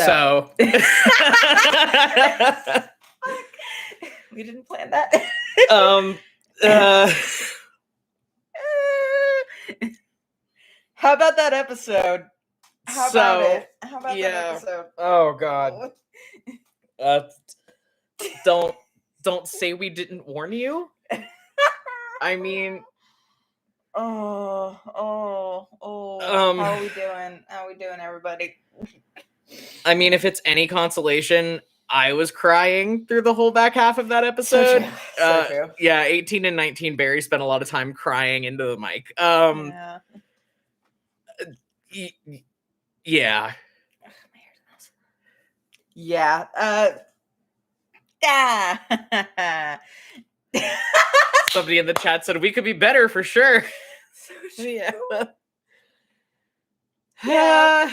So. We didn't plan that. How about that episode? How about it? How about that episode? Oh God. Don't say we didn't warn you. I mean, how are we doing? How are we doing, everybody? I mean, if it's any consolation, I was crying through the whole back half of that episode. So true. Yeah, 18 and 19 Barry spent a lot of time crying into the mic. Yeah. Somebody in the chat said we could be better for sure. So true. Yeah.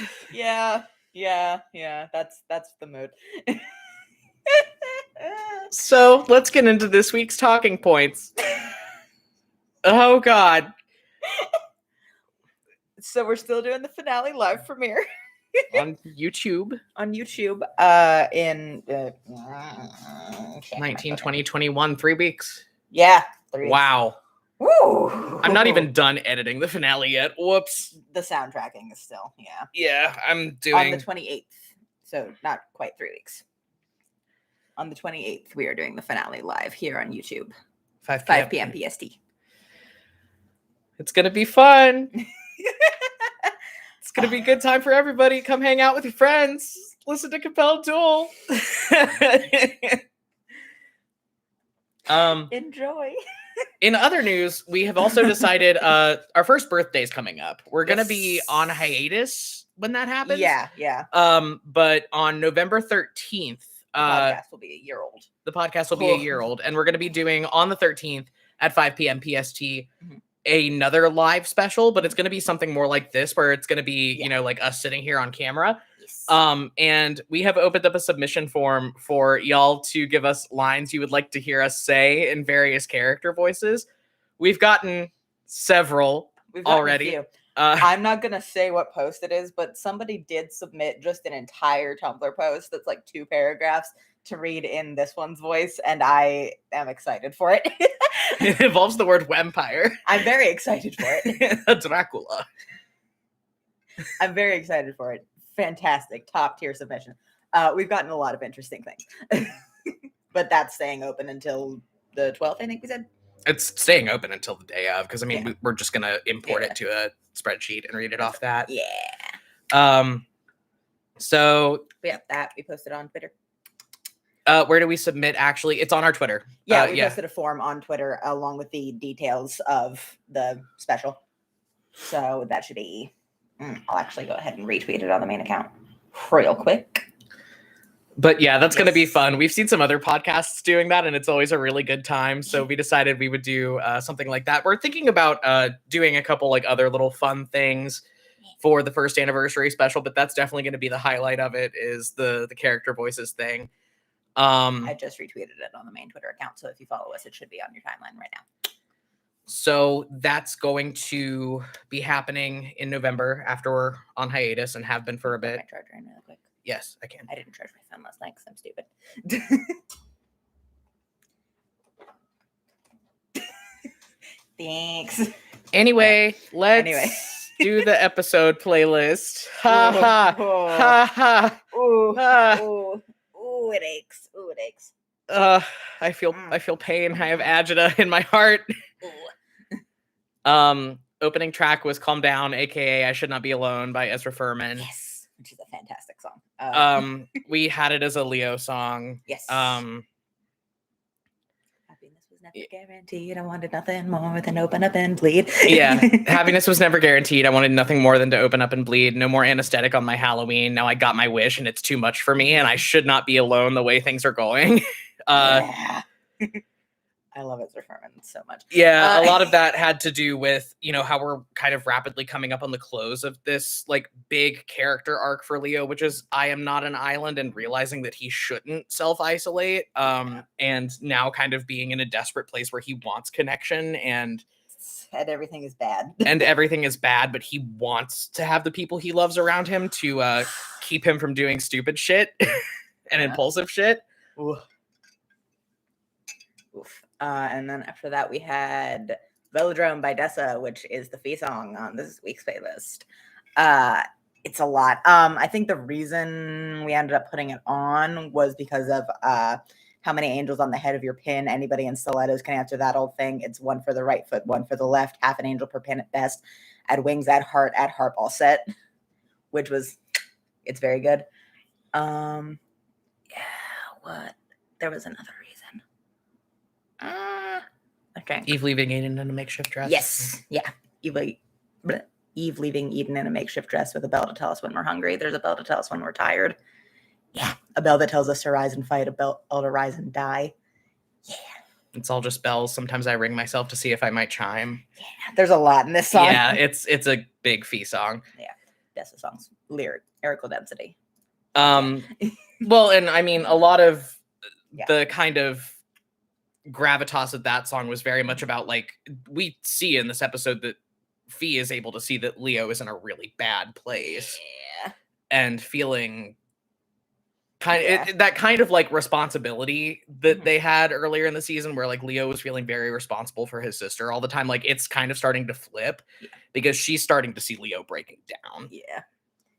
That's the mood. So let's get into this week's talking points. Oh God. So we're still doing the finale live premiere on YouTube. In 19, 20, 21, 3 weeks. Yeah. 3 weeks. Wow. Woo! I'm not even done editing the finale yet. Whoops. The soundtracking is still, Yeah, I'm doing... On the 28th. So not quite 3 weeks. On the 28th, we are doing the finale live here on YouTube. 5 p.m. PST. It's going to be fun. It's going to be a good time for everybody. Come hang out with your friends. Listen to Compelled Duel. Enjoy. In other news, we have also decided our first birthday is coming up. We're going to be on hiatus when that happens. Yeah. But on November 13th, the podcast will be a year old. The podcast will be a year old. And we're going to be doing on the 13th at 5 p.m. PST another live special, but it's going to be something more like this, where it's going to be, like us sitting here on camera. Yes. And we have opened up a submission form for y'all to give us lines you would like to hear us say in various character voices. We've gotten several already. I'm not going to say what post it is, but somebody did submit just an entire Tumblr post that's like 2 paragraphs to read in this one's voice, and I am excited for it. It involves the word vampire. I'm very excited for it. Dracula. I'm very excited for it. Fantastic. Top tier submission. We've gotten a lot of interesting things. But that's staying open until the 12th, I think we said. It's staying open until the day of, because, we're just going to import it to a spreadsheet and read it off that. Yeah. So... Yeah, that we posted on Twitter. Where do we submit, actually? It's on our Twitter. Yeah, we posted a form on Twitter along with the details of the special. So that should be... I'll actually go ahead and retweet it on the main account real quick. But yeah, that's going to be fun. We've seen some other podcasts doing that, and it's always a really good time. So we decided we would do something like that. We're thinking about doing a couple other little fun things for the first anniversary special, but that's definitely going to be the highlight of it, is the character voices thing. I just retweeted it on the main Twitter account, so if you follow us, it should be on your timeline right now. So that's going to be happening in November after we're on hiatus and have been for a bit. My charger in real quick. Yes, I can. I didn't charge my phone last night because I'm stupid. Thanks. Anyway, let's do the episode playlist. Ha ha. Ha ha. Ooh, it aches. I feel pain. I have agita in my heart. Opening track was Calm Down, aka I Should Not Be Alone by Ezra Furman. Yes, which is a fantastic song. We had it as a Leo song. Yes. Happiness was never guaranteed. I wanted nothing more than open up and bleed. Yeah. Happiness was never guaranteed. I wanted nothing more than to open up and bleed. No more anesthetic on my Halloween. Now I got my wish and it's too much for me, and I should not be alone the way things are going. Yeah. I love Ezra Furman so much. Yeah, a lot of that had to do with, how we're kind of rapidly coming up on the close of this big character arc for Leo, which is I am not an island, and realizing that he shouldn't self-isolate, and now kind of being in a desperate place where he wants connection, and And everything is bad. And everything is bad, but he wants to have the people he loves around him to keep him from doing stupid shit and impulsive shit. Oof. And then after that, we had Velodrome by Dessa, which is the Fee song on this week's playlist. It's a lot. I think the reason we ended up putting it on was because of how many angels on the head of your pin. Anybody in stilettos can answer that old thing. It's one for the right foot, one for the left, half an angel per pin at best. Add wings, add heart, add harp, all set. Which was, it's very good. Yeah, what? There was another reason. Okay. Eve leaving Aiden in a makeshift dress. Yes. Yeah. Eve leaving Eden in a makeshift dress with a bell to tell us when we're hungry. There's a bell to tell us when we're tired. Yeah. A bell that tells us to rise and fight. A bell to rise and die. Yeah. It's all just bells. Sometimes I ring myself to see if I might chime. Yeah. There's a lot in this song. Yeah, it's a big Fee song. Yeah. That's the song's lyrical density. Well, and I mean, a lot of the kind of gravitas of that song was very much about, like, we see in this episode that Fee is able to see that Leo is in a really bad place. Yeah. And feeling that kind of like responsibility that they had earlier in the season, where like Leo was feeling very responsible for his sister all the time. Like, it's kind of starting to flip because she's starting to see Leo breaking down. Yeah.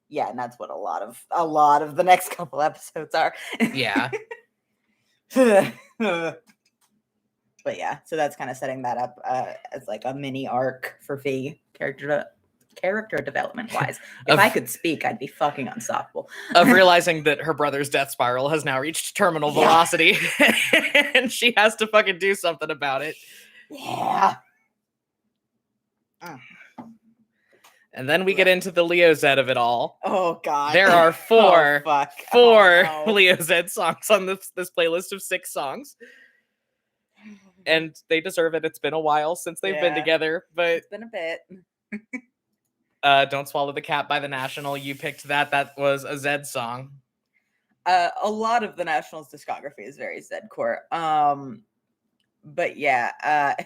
Yeah, and that's what a lot of the next couple episodes are. Yeah. But yeah, so that's kind of setting that up as like a mini arc for Fee character development wise. If I could speak, I'd be fucking unstoppable. Of realizing that her brother's death spiral has now reached terminal velocity and she has to fucking do something about it. Yeah. And then we get into the Leo Zed of it all. Oh god. There are four no. Leo Zed songs on this playlist of 6 songs. And they deserve it. It's been a while since they've been together, but it's been a bit. Don't Swallow the Cat by The National. You picked that. That was a Zed song. A lot of The National's discography is very Zed-core. But yeah,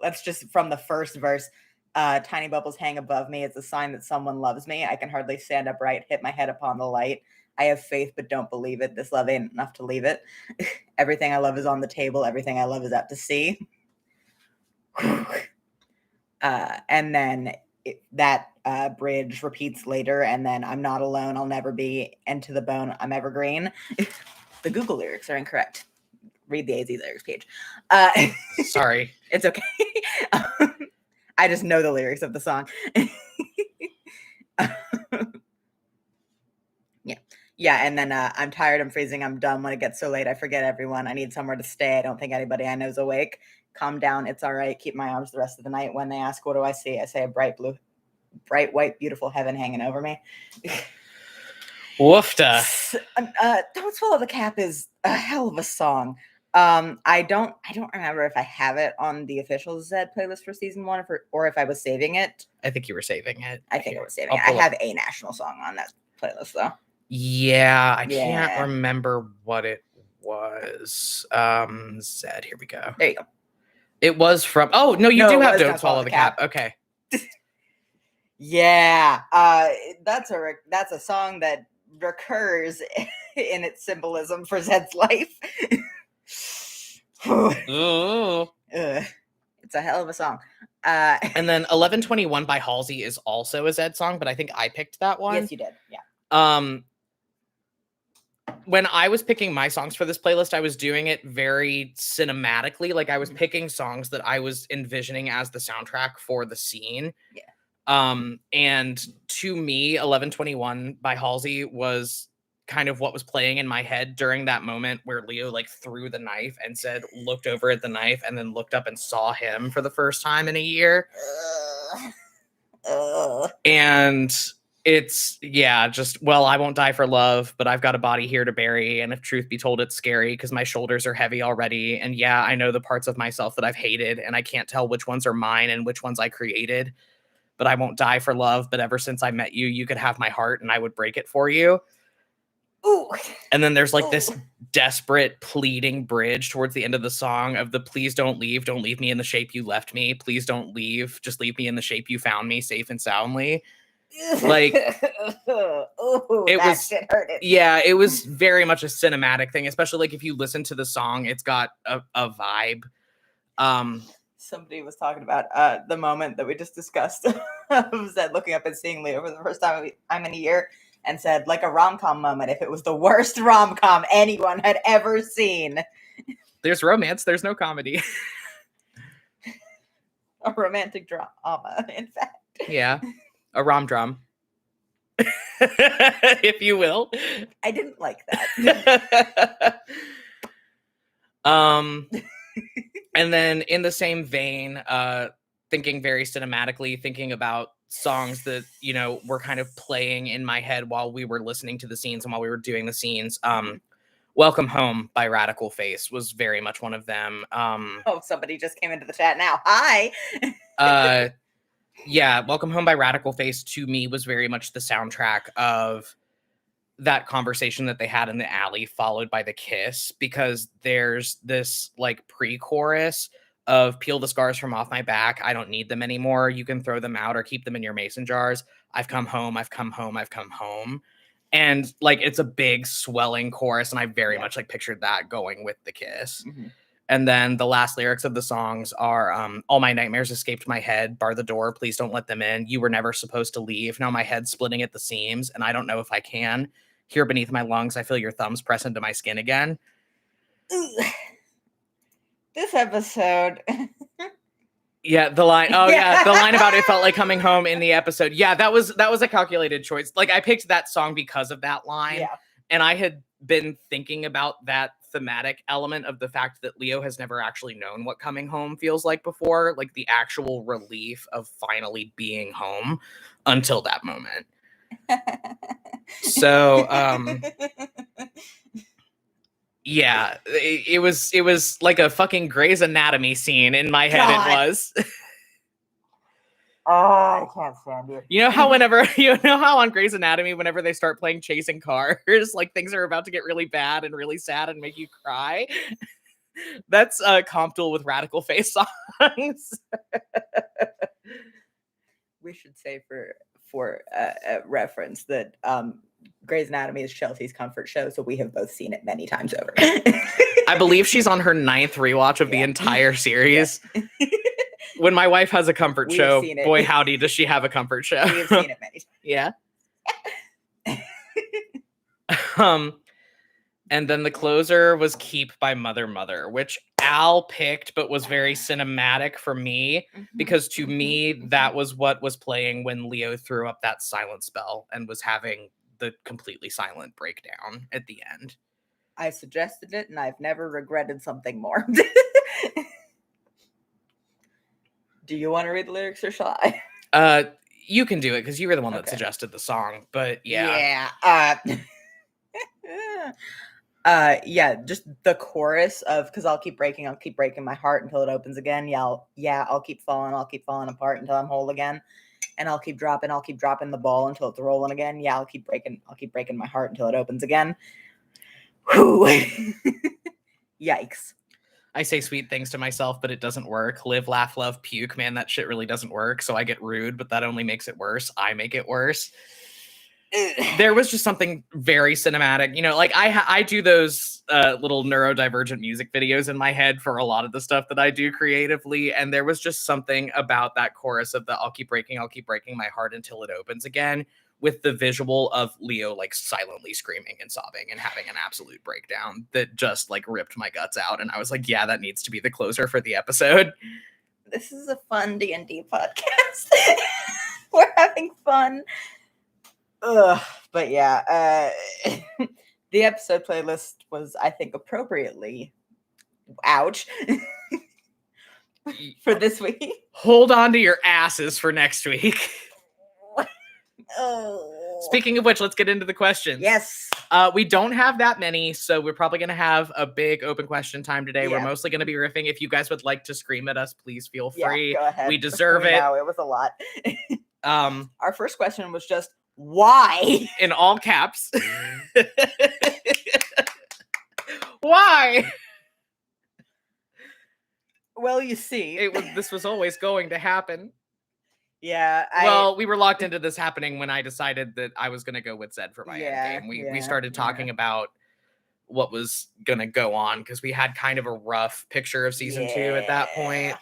let's just, from the first verse, tiny bubbles hang above me. It's a sign that someone loves me. I can hardly stand upright, hit my head upon the light. I have faith, but don't believe it. This love ain't enough to leave it. Everything I love is on the table. Everything I love is out to sea. And then that bridge repeats later. And then I'm not alone. I'll never be. And to the bone, I'm evergreen. The Google lyrics are incorrect. Read the AZ lyrics page. Sorry. It's okay. I just know the lyrics of the song. Yeah, and then I'm tired, I'm freezing, I'm dumb. When it gets so late, I forget everyone. I need somewhere to stay. I don't think anybody I know is awake. Calm down, it's all right. Keep my arms the rest of the night. When they ask, what do I see? I say a bright, white, beautiful heaven hanging over me. Woofda. Don't Swallow the Cap is a hell of a song. I don't remember if I have it on the official Zed playlist for season 1 or if I was saving it. I think you were saving it. I think I was saving it. I have a national song on that playlist though. Yeah, I can't remember what it was. Zed, here we go. There you go. It was from, do have Don't Swallow the Cap. Okay. Yeah. That's a song that recurs in its symbolism for Zed's life. Ooh. It's a hell of a song. And then 1121 by Halsey is also a Zed song, but I think I picked that one. Yes, you did. Yeah. When I was picking my songs for this playlist, I was doing it very cinematically. Like, I was picking songs that I was envisioning as the soundtrack for the scene. Yeah. And to me, 1121 by Halsey was kind of what was playing in my head during that moment where Leo like threw the knife and looked over at the knife and then looked up and saw him for the first time in a year. And it's, I won't die for love, but I've got a body here to bury. And if truth be told, it's scary because my shoulders are heavy already. And yeah, I know the parts of myself that I've hated and I can't tell which ones are mine and which ones I created, but I won't die for love. But ever since I met you, you could have my heart and I would break it for you. Ooh. And then there's like this Ooh. desperate pleading bridge towards the end of the song of the please don't leave me in the shape you left me. Please don't leave. Just leave me in the shape you found me, safe and soundly. Like ooh, it that was shit hurted. Yeah, it was very much a cinematic thing, especially like if you listen to the song, it's got a vibe. Somebody was talking about the moment that we just discussed of said looking up and seeing Leo for the first time in a year and said like a rom-com moment if it was the worst rom-com anyone had ever seen. There's romance, there's no comedy. A romantic drama, in fact. Yeah, a rom-drum. If you will. I didn't like that. And then in the same vein, thinking very cinematically, thinking about songs that, you know, were kind of playing in my head while we were listening to the scenes and while we were doing the scenes. Welcome Home by Radical Face was very much one of them. Oh, somebody just came into the chat now. Hi. Yeah, Welcome Home by Radical Face to me was very much the soundtrack of that conversation that they had in the alley, followed by the kiss, because there's this like pre-chorus of peel the scars from off my back. I don't need them anymore. You can throw them out or keep them in your mason jars. I've come home. I've come home. I've come home. And like, it's a big swelling chorus. And I very much like pictured that going with the kiss. Mm-hmm. And then the last lyrics of the songs are, all my nightmares escaped my head. Bar the door. Please don't let them in. You were never supposed to leave. Now my head's splitting at the seams and I don't know if I can. Here beneath my lungs, I feel your thumbs press into my skin again. This episode. Yeah, the line. Oh yeah, the line about it felt like coming home in the episode. Yeah, that was a calculated choice. Like I picked that song because of that line. Yeah. And I had been thinking about that thematic element of the fact that Leo has never actually known what coming home feels like before, like the actual relief of finally being home until that moment. So, yeah, it was like a fucking Grey's Anatomy scene in my head. God. It was. Oh, I can't stand you. You know how on Grey's Anatomy, whenever they start playing Chasing Cars, like things are about to get really bad and really sad and make you cry. That's Compelled with Radical Face songs. We should say for reference that Grey's Anatomy is Chelsea's comfort show, so we have both seen it many times over. I believe she's on her 9th rewatch of the entire series. Yeah. When my wife has a comfort show, boy howdy does she have a comfort show. We have seen it many times. Yeah. And then the closer was Keep by Mother Mother, which Al picked, but was very cinematic for me, because to me, that was what was playing when Leo threw up that silent spell and was having the completely silent breakdown at the end. I suggested it, and I've never regretted something more. Do you want to read the lyrics or shall I? You can do it because you were the one that suggested the song, but yeah. Yeah. Just the chorus of, because I'll keep breaking my heart until it opens again. I'll keep falling apart until I'm whole again. And I'll keep dropping the ball until it's rolling again. Yeah, I'll keep breaking my heart until it opens again. Whew. Yikes. I say sweet things to myself, but it doesn't work. Live, laugh, love, puke. Man, that shit really doesn't work. So I get rude, but that only makes it worse. I make it worse. There was just something very cinematic. You know, like I do those little neurodivergent music videos in my head for a lot of the stuff that I do creatively. And there was just something about that chorus of the I'll keep breaking my heart until it opens again, with the visual of Leo like silently screaming and sobbing and having an absolute breakdown that just like ripped my guts out. And I was like, yeah, that needs to be the closer for the episode. This is a fun D&D podcast. We're having fun. But yeah, the episode playlist was, I think, appropriately ouch for this week. Hold on to your asses for next week. Oh. Speaking of which, let's get into the questions. Yes. We don't have that many, so we're probably going to have a big open question time today. Yeah. We're mostly going to be riffing. If you guys would like to scream at us, please feel free. Go ahead. We deserve it. No, it was a lot. Our first question was just, Why? In all caps. Why? Well, you see, This was always going to happen. Yeah. Well, we were locked into this happening when I decided that I was going to go with Zed for my endgame. We started talking about what was going to go on because we had kind of a rough picture of season 2 at that point.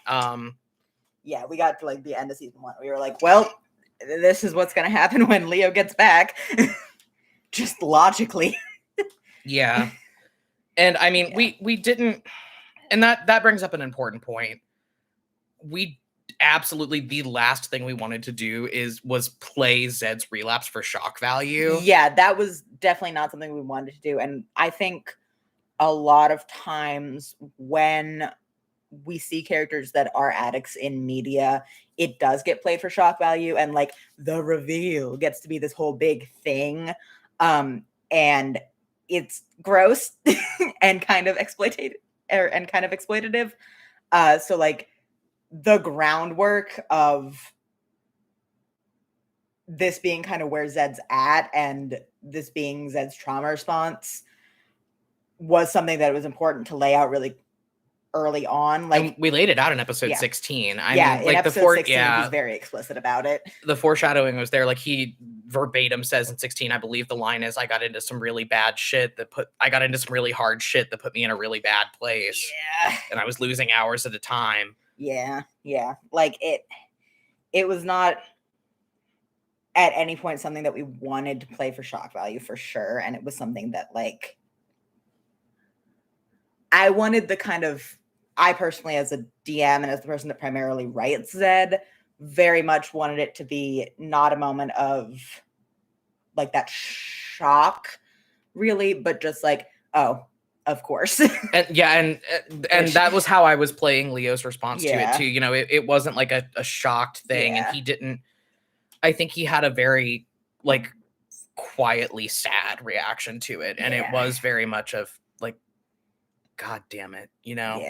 Yeah, we got to like the end of season 1. We were like, well, this is what's going to happen when Leo gets back. Just logically. Yeah. And I mean, we didn't, and that brings up an important point. We absolutely, the last thing we wanted to do was play Zed's relapse for shock value. Yeah, that was definitely not something we wanted to do. And I think a lot of times when we see characters that are addicts in media, it does get played for shock value, and like the reveal gets to be this whole big thing. And it's gross and kind of exploitative. So like the groundwork of this being kind of where Zed's at and this being Zed's trauma response was something that was important to lay out really early on. Like, and we laid it out in episode 16. I mean, like episode 16, he's very explicit about it. The foreshadowing was there. Like, he verbatim says in 16, I believe the line is, I got into some really bad shit I got into some really hard shit that put me in a really bad place. Yeah. And I was losing hours at a time. Yeah. Like it was not at any point something that we wanted to play for shock value for sure. And it was something that like I wanted the kind of, I personally as a DM and as the person that primarily writes Zed, very much wanted it to be not a moment of like that shock really, but just like, oh, of course. and that was how I was playing Leo's response to it too. You know, it wasn't like a shocked thing. And he didn't, I think he had a very like quietly sad reaction to it. And it was very much of like, God damn it, you know,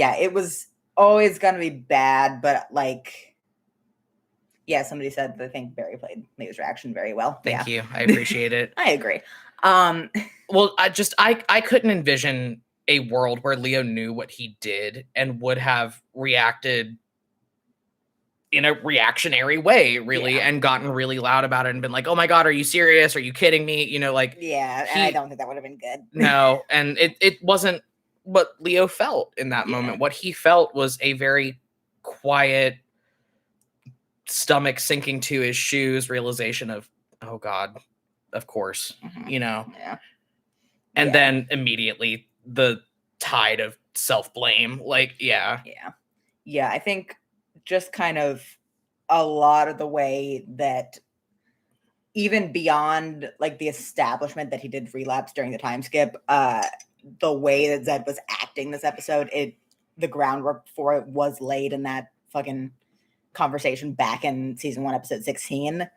it was always gonna be bad, but like, somebody said that I think Barry played Leo's reaction very well. Thank you. I appreciate it. I agree. Well, I couldn't envision a world where Leo knew what he did and would have reacted in a reactionary way, really, and gotten really loud about it and been like, oh my God, are you serious? Are you kidding me? You know, like, and I don't think that would have been good. No. And it wasn't what Leo felt in that moment. What he felt was a very quiet, stomach sinking to his shoes realization of, oh God, of course, you know? And then immediately the tide of self-blame, like, I think just kind of a lot of the way that even beyond like the establishment that he did relapse during the time skip, the way that Zed was acting this episode, the groundwork for it was laid in that fucking conversation back in season 1, episode 16,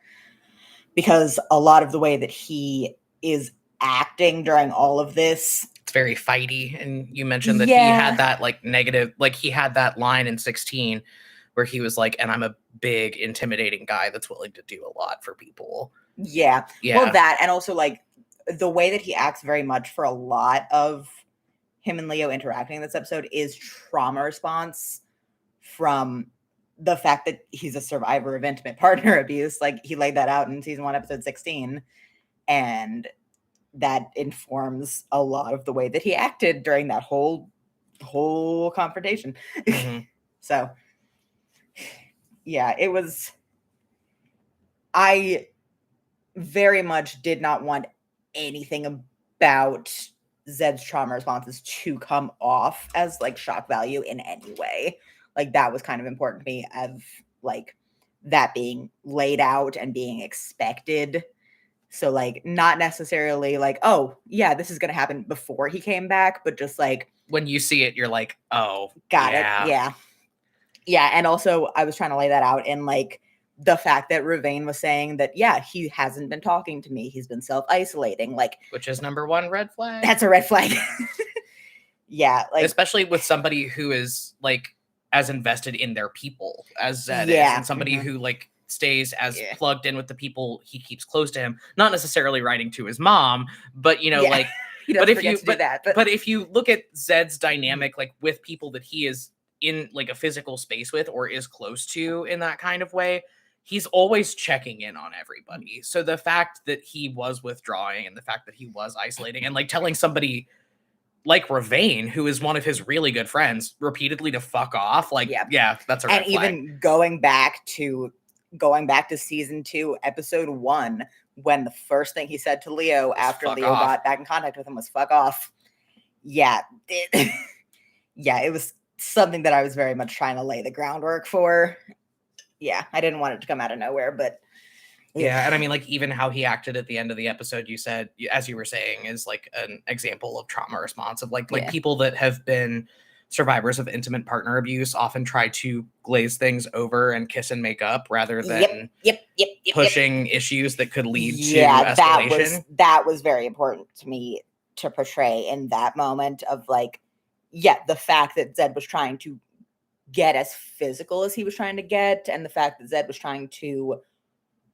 because a lot of the way that he is acting during all of this, it's very fighty. And you mentioned that he had that like negative, like he had that line in 16 where he was like, and I'm a big intimidating guy that's willing to do a lot for people. Well, that, and also like the way that he acts very much for a lot of him and Leo interacting in this episode is trauma response from the fact that he's a survivor of intimate partner abuse. Like, he laid that out in season 1, episode 16, and that informs a lot of the way that he acted during that whole confrontation. So it was, I very much did not want anything about Zed's trauma responses to come off as like shock value in any way. Like, that was kind of important to me, of like that being laid out and being expected. So like, not necessarily like, oh yeah, this is going to happen before he came back, but just like when you see it, you're like, oh, got it. Yeah. And also I was trying to lay that out in like the fact that Ravane was saying that, he hasn't been talking to me. He's been self-isolating, like, which is number 1 red flag. That's a red flag. Like, especially with somebody who is like as invested in their people as Zed is, Yeah. and somebody who like stays as Yeah. plugged in with the people he keeps close to him, not necessarily writing to his mom, but you know, Yeah. like, He but does if forget you, to do that, but if you look at Zed's dynamic, like with people that he is in like a physical space with or is close to in that kind of way, he's always checking in on everybody. So the fact that he was withdrawing and the fact that he was isolating and like telling somebody like Ravane, who is one of his really good friends, repeatedly to fuck off, like, yeah, that's a red and flag. even going back to season 2, episode 1, when the first thing he said to Leo after Leo got back in contact with him was "fuck off." Yeah, it was something that I was very much trying to lay the groundwork for. Yeah, I didn't want it to come out of nowhere, but yeah, and I mean, like, even how he acted at the end of the episode, you said, as you were saying, is like an example of trauma response of like people that have been survivors of intimate partner abuse often try to glaze things over and kiss and make up rather than pushing issues that could lead to escalation. That was very important to me to portray in that moment of like, the fact that Zed was trying to get as physical as he was trying to get, and the fact that Zed was trying to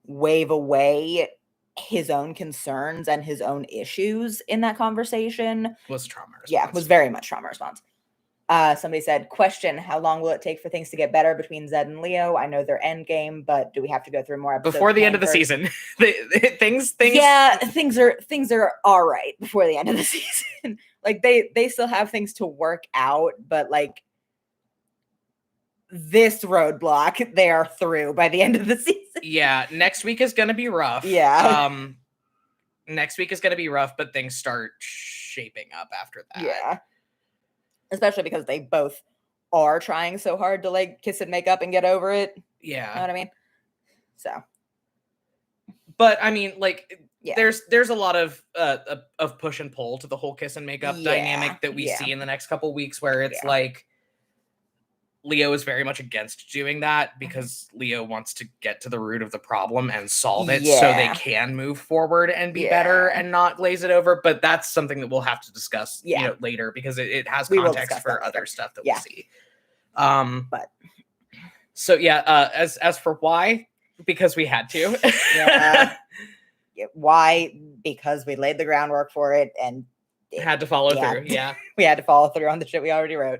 wave away his own concerns and his own issues in that conversation was trauma response. Yeah, was very much trauma response. Somebody said, question, how long will it take for things to get better between Zed and Leo? I know they're end game, but do we have to go through more episodes? Before the end of the season. things Yeah, things are all right before the end of the season. Like they still have things to work out, but like this roadblock they are through by the end of the season. Yeah, next week is gonna be rough. Yeah. Next week is gonna be rough, but things start shaping up after that. Yeah. Especially because they both are trying so hard to like kiss and make up and get over it. Yeah. You know what I mean? So. But I mean, like, there's a lot of push and pull to the whole kiss and make up dynamic that we see in the next couple weeks, where it's like Leo is very much against doing that because Leo wants to get to the root of the problem and solve it so they can move forward and be better and not glaze it over. But that's something that we'll have to discuss you know, later because it has context for other stuff that we'll see. But so as for why, because we had to. Why? Because we laid the groundwork for it and had to follow through. Yeah. We had to follow through on the shit we already wrote.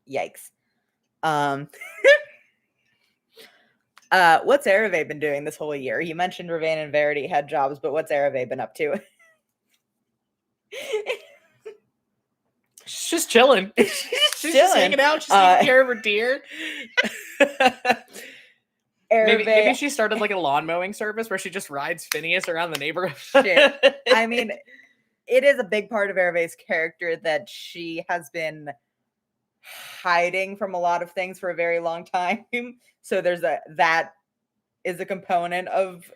Yikes. What's Erev been doing this whole year? You mentioned Ravane and Verity had jobs, but what's Erev been up to? She's just chilling. She's just hanging out. She's taking care of her deer. Maybe she started like a lawn mowing service where she just rides Phineas around the neighborhood. Shit. I mean, it is a big part of Erev's character that she has been hiding from a lot of things for a very long time. So that is a component of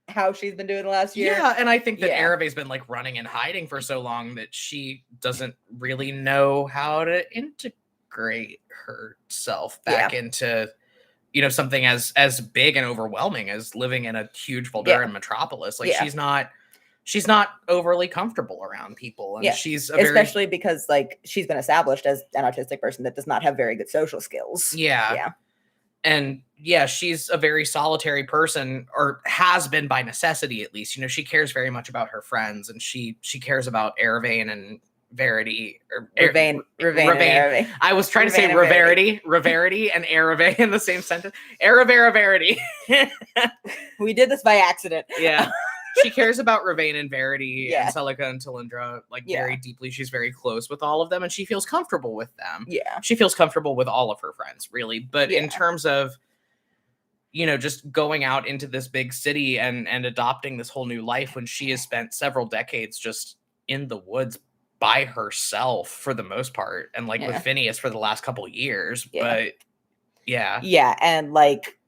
how she's been doing the last year. Yeah, and I think that Ereve's been like running and hiding for so long that she doesn't really know how to integrate herself back into, you know, something as big and overwhelming as living in a huge Volduran metropolis. Like she's not overly comfortable around people, and she's especially because like she's been established as an autistic person that does not have very good social skills. And she's a very solitary person, or has been by necessity at least. You know, she cares very much about her friends, and she cares about Erev and Verity, or Ravane. I was trying to say Raverity and Erev in the same sentence. Verity. We did this by accident. Yeah. She cares about Ravane and Verity and Celica and Talindra like very deeply. She's very close with all of them, and she feels comfortable with them. Yeah. She feels comfortable with all of her friends, really. But in terms of, you know, just going out into this big city and adopting this whole new life when she has spent several decades just in the woods by herself for the most part, and like with Phineas for the last couple of years. But and like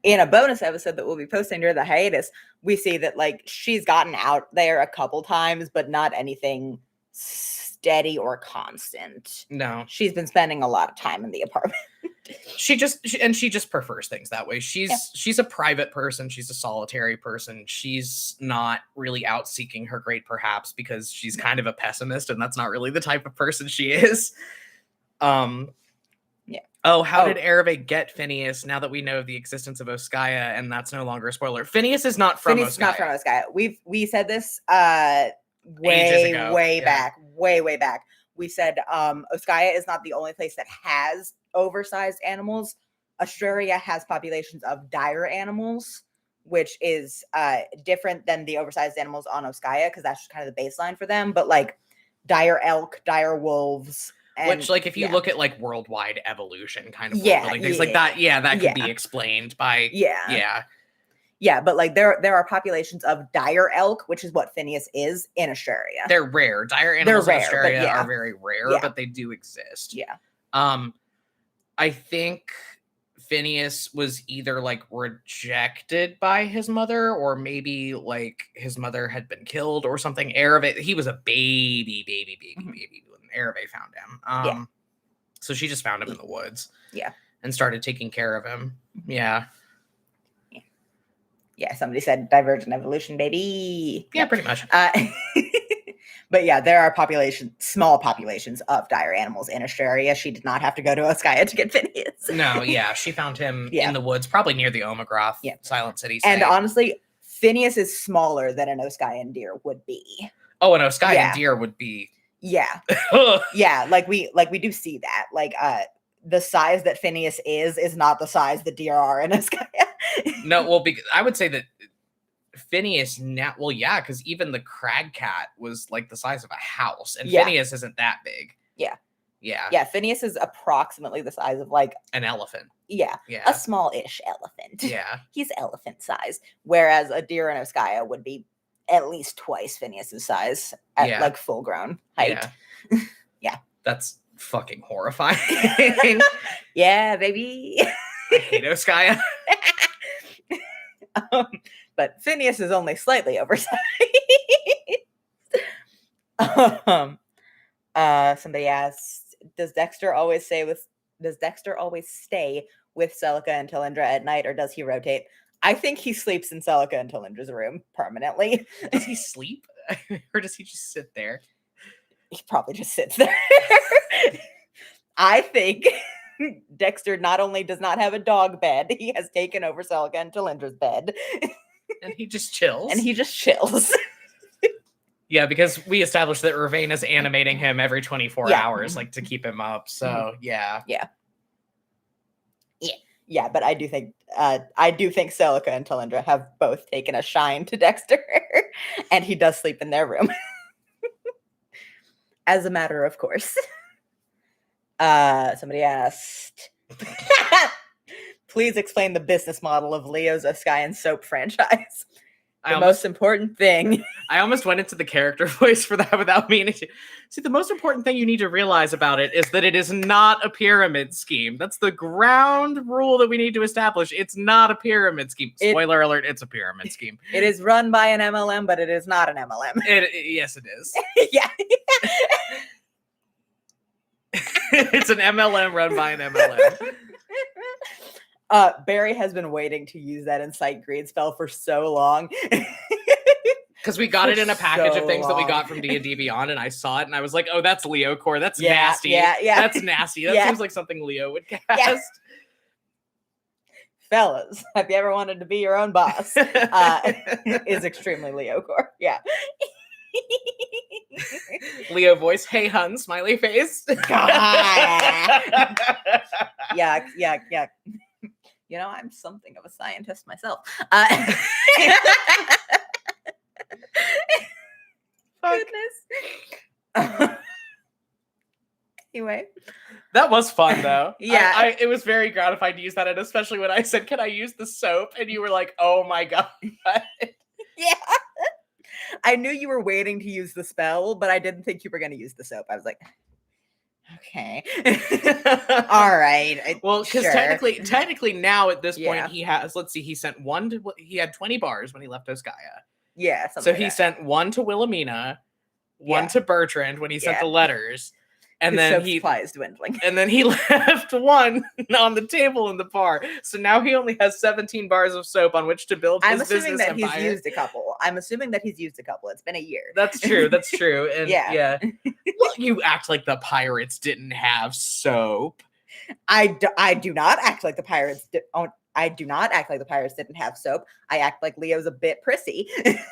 in a bonus episode that we'll be posting during the hiatus, we see that like she's gotten out there a couple times, but not anything steady or constant. No. She's been spending a lot of time in the apartment. She just prefers things that way. She's a private person. She's a solitary person. She's not really out seeking her great perhaps because she's kind of a pessimist, and that's not really the type of person she is. Oh, how did Erev get Phineas now that we know the existence of Oskaya, and that's no longer a spoiler? Phineas is not from Oskaya. Not from Oskaya. We said this way back. We said Oskaya is not the only place that has oversized animals. Australia has populations of dire animals, which is different than the oversized animals on Oskaya, because that's just kind of the baseline for them. But like dire elk, dire wolves. Which, like, if you look at like worldwide evolution kind of building things like that, that could be explained by but like there are populations of dire elk, which is what Phineas is in Australia. They're rare. Dire animals in Australia are very rare, but they do exist. I think Phineas was either like rejected by his mother, or maybe like his mother had been killed or something. Erev, he was a baby when Erev found him. So she just found him in the woods. And started taking care of him. Somebody said divergent evolution, baby. Yeah, pretty much. But yeah, there are small populations of dire animals in Australia. She did not have to go to Oskaya to get Phineas. No, she found him in the woods, probably near the Omegroth Silent City. And honestly, Phineas is smaller than an Oskayan deer would be. Oh, an Oskayan deer would be. Like we do see that. Like the size that Phineas is not the size the deer are in Oskaya. No, well, I would say that Phineas now, because even the crag cat was like the size of a house, and Phineas isn't that big. Phineas is approximately the size of like an elephant. A small-ish elephant. He's elephant size, whereas a deer in Oskaya would be at least twice Phineas's size at like full-grown height. That's fucking horrifying. Yeah, baby. I hate Oskaya. But Phineas is only slightly oversized. Somebody asked, does Dexter always stay with Celica and Talindra at night, or does he rotate? I think he sleeps in Celica and Talindra's room permanently. Does he sleep? Or does he just sit there? He probably just sits there. I think Dexter not only does not have a dog bed, he has taken over Celica and Talindra's bed. And he just chills. Yeah, because we established that Ravane is animating him every 24 hours, like to keep him up. So yeah, but I do think Celica and Talindra have both taken a shine to Dexter, and he does sleep in their room. As a matter of course. Somebody asked, please explain the business model of Leo's Oskayan soap franchise. Most important thing. I almost went into the character voice for that without meaning to. See, the most important thing you need to realize about it is that it is not a pyramid scheme. That's the ground rule that we need to establish. It's not a pyramid scheme. Spoiler alert, it's a pyramid scheme. It is run by an MLM, but it is not an MLM. Yes, it is. Yeah. It's an MLM run by an MLM. Barry has been waiting to use that Incite Greed spell for so long. Because we got it in a package of things that we got from D&D Beyond, and I saw it, and I was like, oh, that's Leo Core. That's nasty. Yeah. That's nasty. That seems like something Leo would cast. Yeah. Fellas, have you ever wanted to be your own boss? Is extremely Leo Core. Yeah. Leo voice, hey hun, smiley face. Yeah. You know, I'm something of a scientist myself. Goodness. Anyway. That was fun, though. Yeah. It was very gratifying to use that, and especially when I said, can I use the soap? And you were like, oh my God. Yeah. I knew you were waiting to use the spell, but I didn't think you were going to use the soap. I was like, okay. All right. Well, because technically now at this point he has, let's see, he had 20 bars when he left Oskaya. Yeah. So he sent one to Wilhelmina, one to Bertrand when he sent the letters, And His then soap supply is dwindling. And then he left one on the table in the bar. So now he only has 17 bars of soap on which to build his business empire. I'm assuming that he's used a couple. It's been a year. That's true. And Yeah. Well, you act like the pirates didn't have soap. I do not act like the pirates I do not act like the pirates didn't have soap. I act like Leo's a bit prissy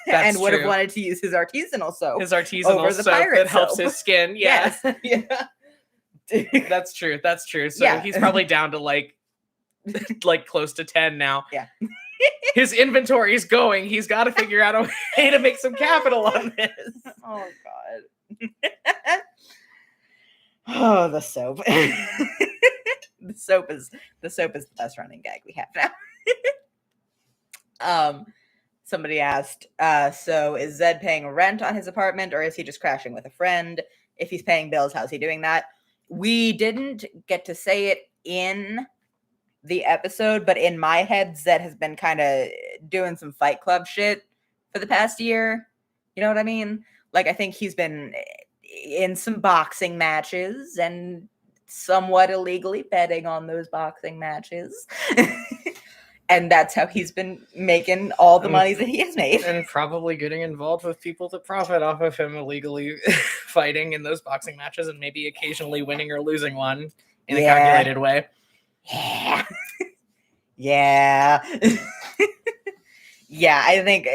and would have wanted to use his artisanal soap. His artisanal soap that helps his skin. Yeah. Yes. Yeah. That's true. So he's probably down to like close to 10 now. Yeah. His inventory is going. He's got to figure out a way to make some capital on this. Oh God. Oh, the soap. The soap is the best running gag we have now. Somebody asked, so is Zed paying rent on his apartment or is he just crashing with a friend? If he's paying bills, how's he doing that? We didn't get to say it in the episode, but in my head, Zed has been kind of doing some Fight Club shit for the past year. You know what I mean? Like, I think he's been in some boxing matches and somewhat illegally betting on those boxing matches. And that's how he's been making all the money that he has made. And probably getting involved with people to profit off of him illegally fighting in those boxing matches and maybe occasionally winning or losing one in a calculated way. Yeah. Yeah. Yeah, I think...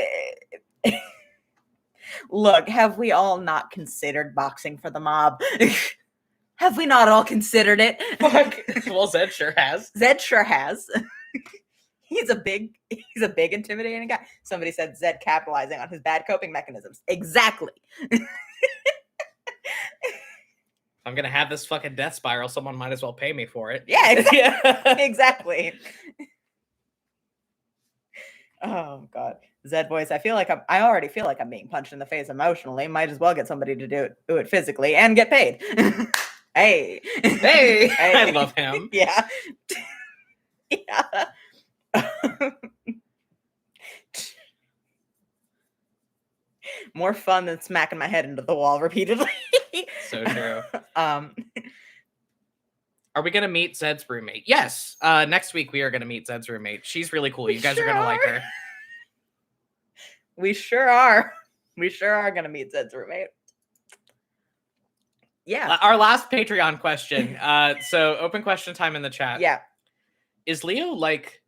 Look, have we all not considered boxing for the mob? Have we not all considered it? Fuck. Well, Zed sure has. He's a big intimidating guy. Somebody said Zed capitalizing on his bad coping mechanisms. Exactly. I'm gonna have this fucking death spiral. Someone might as well pay me for it. Yeah, exactly. Exactly. Oh God, Zed voice. I already feel like I'm being punched in the face emotionally. Might as well get somebody to do it physically and get paid. Hey. I love him. Yeah. Yeah. More fun than smacking my head into the wall repeatedly. So true. Are we gonna meet Zed's roommate? Yes. Next week we are gonna meet Zed's roommate. She's really cool. You guys are gonna like her. We sure are. We sure are gonna meet Zed's roommate. Yeah. Our last Patreon question. So open question time in the chat. Yeah. Is Leo like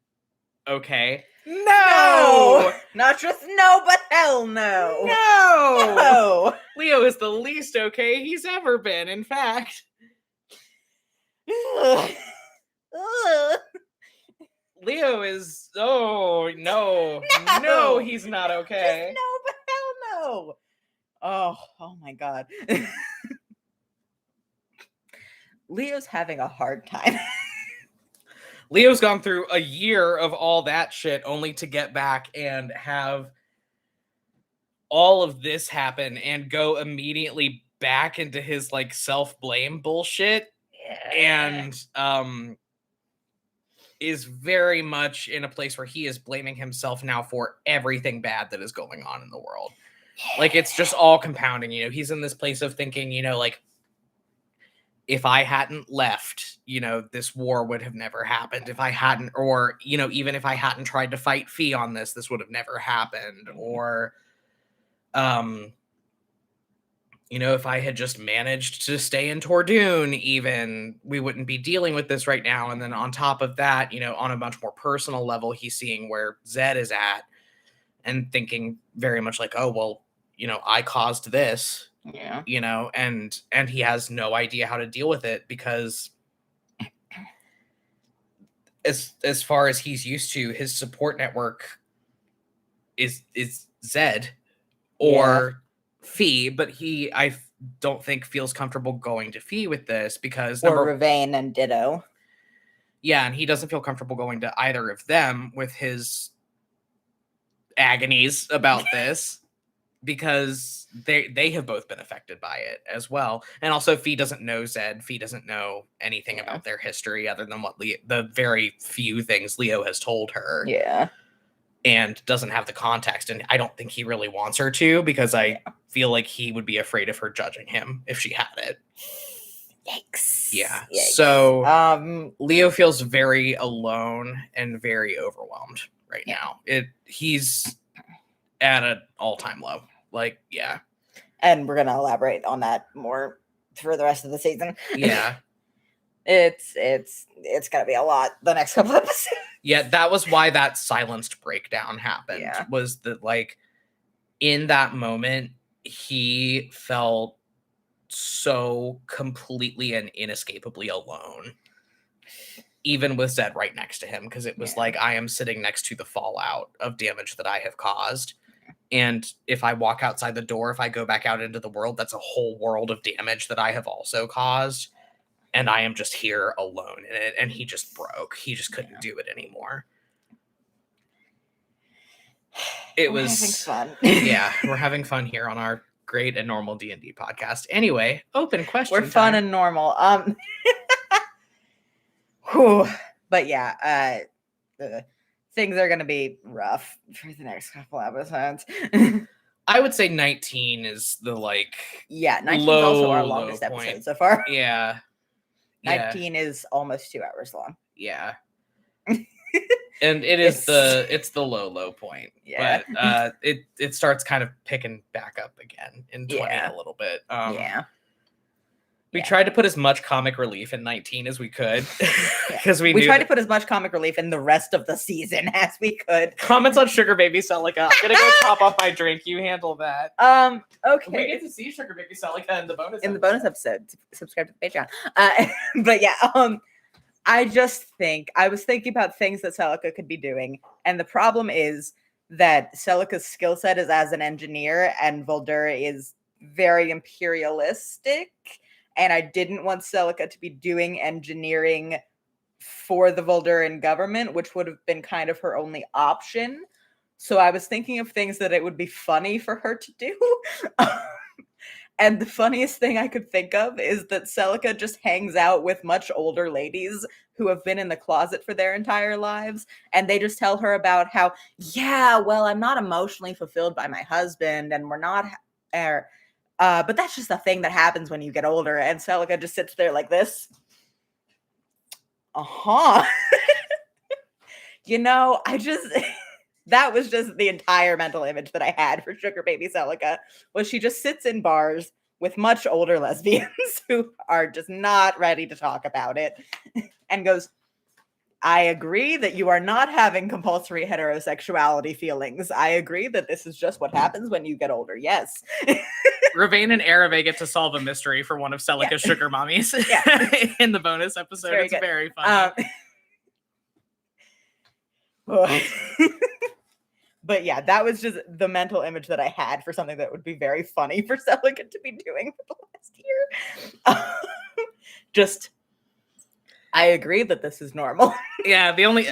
okay? No! Not just no, but hell no. No! Leo is the least okay he's ever been, in fact. Leo is no, he's not okay. Just no, but hell no. Oh my God. Leo's having a hard time. Leo's gone through a year of all that shit only to get back and have all of this happen and go immediately back into his like self-blame bullshit. Yeah. And is very much in a place where he is blaming himself now for everything bad that is going on in the world. Like, it's just all compounding, you know. He's in this place of thinking, you know, like, if I hadn't left, you know, this war would have never happened. If I hadn't, or, you know, even if I hadn't tried to fight Fee on this would have never happened. Or, you know, if I had just managed to stay in Tordoon, even, we wouldn't be dealing with this right now. And then on top of that, you know, on a much more personal level, he's seeing where Zed is at and thinking very much like, oh, well, you know, I caused this. Yeah. You know, and he has no idea how to deal with it because as far as he's used to, his support network is Zed or Fee, but I don't think feels comfortable going to Fee with this because or Ravain and Ditto. Yeah, and he doesn't feel comfortable going to either of them with his agonies about this. Because they have both been affected by it as well. And also Fee doesn't know Zed. Fee doesn't know anything about their history other than what the very few things Leo has told her. Yeah. And doesn't have the context. And I don't think he really wants her to because I feel like he would be afraid of her judging him if she had it. Yeah. Yikes. So Leo feels very alone and very overwhelmed right now. He's at an all-time low. Like, yeah. And we're gonna elaborate on that more for the rest of the season. Yeah. It's gonna be a lot the next couple episodes. Yeah, that was why that silenced breakdown happened. Yeah. Was that, like, in that moment, he felt so completely and inescapably alone, even with Zed right next to him, because it was like, I am sitting next to the fallout of damage that I have caused. And if I walk outside the door, if I go back out into the world, that's a whole world of damage that I have also caused. And I am just here alone in it. And he just broke. He just couldn't do it anymore. We're having fun. Yeah, we're having fun here on our great and normal D&D podcast. Anyway, open question. We're fun and normal. But yeah, things are gonna be rough for the next couple episodes. I would say 19 is the 19 is also our longest episode so far. Yeah. 19 is almost 2 hours long. Yeah. And it's the low point. Yeah. But it starts kind of picking back up again in 20 a little bit. We tried to put as much comic relief in 19 as we could, because we tried to put as much comic relief in the rest of the season as we could. Comments on Sugar Baby Celica. I'm gonna go top off my drink. You handle that. Okay. We get to see Sugar Baby Celica in the bonus. The bonus episode. Subscribe to the Patreon. But yeah. I was thinking about things that Celica could be doing, and the problem is that Celica's skill set is as an engineer, and Voldur is very imperialistic. And I didn't want Celica to be doing engineering for the Volduran government, which would have been kind of her only option. So I was thinking of things that it would be funny for her to do. And the funniest thing I could think of is that Celica just hangs out with much older ladies who have been in the closet for their entire lives. And they just tell her about how, I'm not emotionally fulfilled by my husband, and we're not... but that's just a thing that happens when you get older. And Celica just sits there like this. That was just the entire mental image that I had for Sugar Baby Celica, was she just sits in bars with much older lesbians who are just not ready to talk about it, and goes, I agree that you are not having compulsory heterosexuality feelings. I agree that this is just what happens when you get older. Yes. Ravane and Erev get to solve a mystery for one of Celica's sugar mommies in the bonus episode. It's very funny. But yeah, that was just the mental image that I had for something that would be very funny for Celica to be doing for the last year. I agree that this is normal. Yeah, the only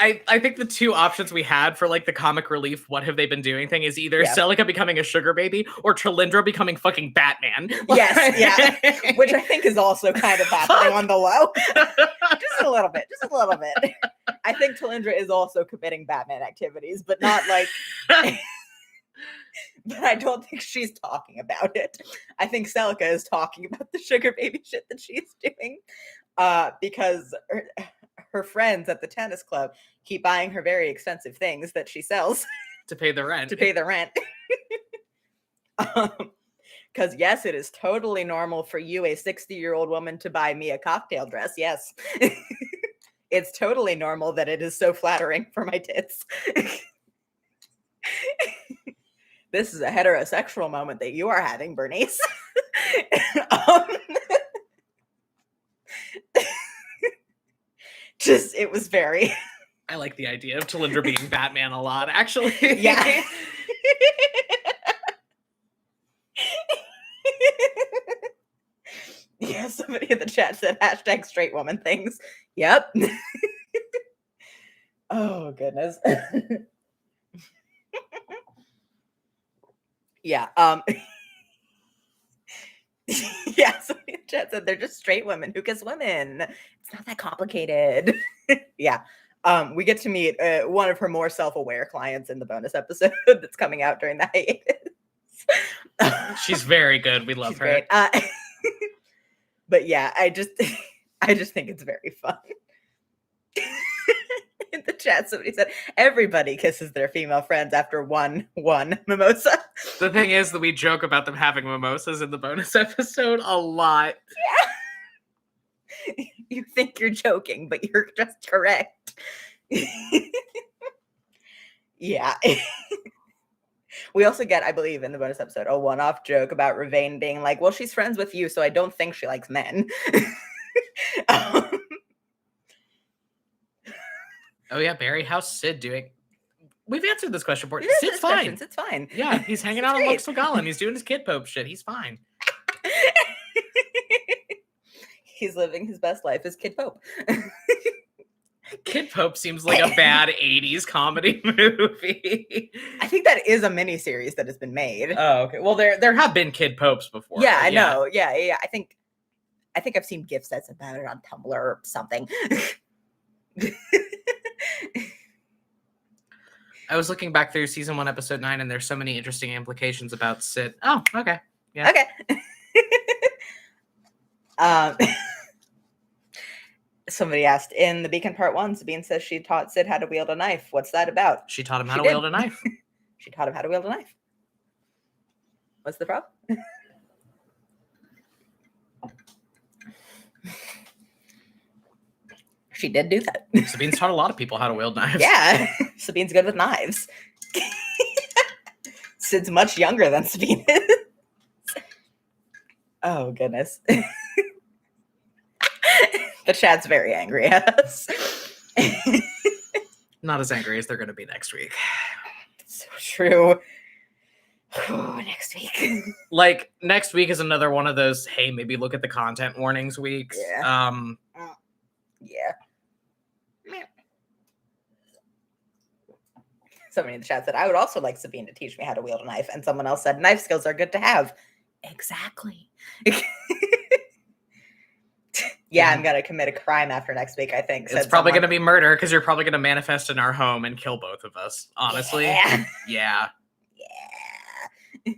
I think the two options we had for the comic relief what have they been doing thing is either Celica becoming a sugar baby or Trilindra becoming fucking Batman. Yes, yeah. Which I think is also kind of happening on the low. Just a little bit. I think Trilindra is also committing Batman activities, but not but I don't think she's talking about it. I think Celica is talking about the sugar baby shit that she's doing. Because her friends at the tennis club keep buying her very expensive things that she sells to pay the rent. Because yes, it is totally normal for you, a 60-year-old woman, to buy me a cocktail dress. Yes. It's totally normal that it is so flattering for my tits. This is a heterosexual moment that you are having, Bernice. It was very... I like the idea of Trilindra being Batman a lot, actually. Yeah. Yeah, somebody in the chat said #straight woman things. Yep. Oh, goodness. Yeah. Yeah, somebody in the chat said they're just straight women who kiss women. It's not that complicated. Yeah. We get to meet one of her more self-aware clients in the bonus episode that's coming out during the hiatus. She's very good. We love her. Great. But But yeah, I just think it's very fun. In the chat, somebody said everybody kisses their female friends after one mimosa. The thing is that we joke about them having mimosas in the bonus episode a lot. Yeah. You think you're joking, but you're just correct. Yeah. We also get, I believe, in the bonus episode, a one-off joke about Ravane being like, well, she's friends with you, so I don't think she likes men. Oh yeah, Barry, how's Sid doing? We've answered this question before. Sid's fine. Questions. It's fine. Yeah, he's hanging out on Luxogalin. He's doing his kid pope shit. He's fine. He's living his best life as Kid Pope. Kid Pope seems like a bad 80s comedy movie. I think that is a miniseries that has been made. Oh, okay. Well, there have been Kid Popes before. Yeah, I know. Yeah. I think I've seen GIF sets about it on Tumblr or something. I was looking back through season 1, episode 9, and there's so many interesting implications about Sid. Oh, okay. Yeah. Okay. Somebody asked in the Beacon Part 1, Sabine says she taught Sid how to wield a knife. What's that about? She taught him how to wield a knife. She taught him how to wield a knife. What's the problem? She did do that. Sabine's taught a lot of people how to wield knives. Yeah, Sabine's good with knives. Sid's much younger than Sabine is. Oh, goodness. The chat's very angry at us. Not as angry as they're going to be next week. So true. Oh, next week. Like, next week is another one of those, hey, maybe look at the content warnings weeks. Yeah. Yeah. Somebody in the chat said, I would also like Sabine to teach me how to wield a knife. And someone else said, knife skills are good to have. Exactly. Yeah, I'm going to commit a crime after next week, I think. It's probably going to be murder because you're probably going to manifest in our home and kill both of us, honestly. Yeah. Yeah. Yeah.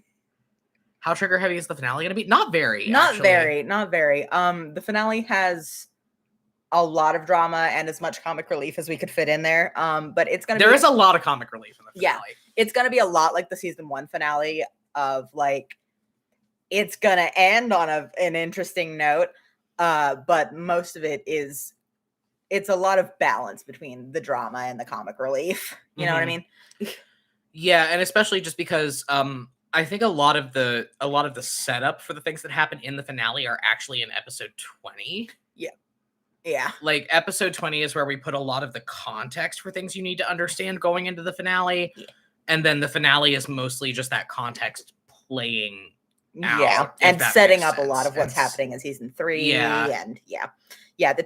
How trigger heavy is the finale going to be? Not very. Not actually. very. Not very. The finale has a lot of drama and as much comic relief as we could fit in there. But it's going to There is a lot of comic relief in the finale. Yeah. It's going to be a lot like the season 1 finale of like, it's going to end on an interesting note. But most of it is, it's a lot of balance between the drama and the comic relief. You know what I mean? Yeah, and especially just because I think a lot of the setup for the things that happen in the finale are actually in episode 20. Yeah. Like episode 20 is where we put a lot of the context for things you need to understand going into the finale. Yeah. And then the finale is mostly just that context playing out, and setting up a lot of what's happening in season 3. Yeah. And the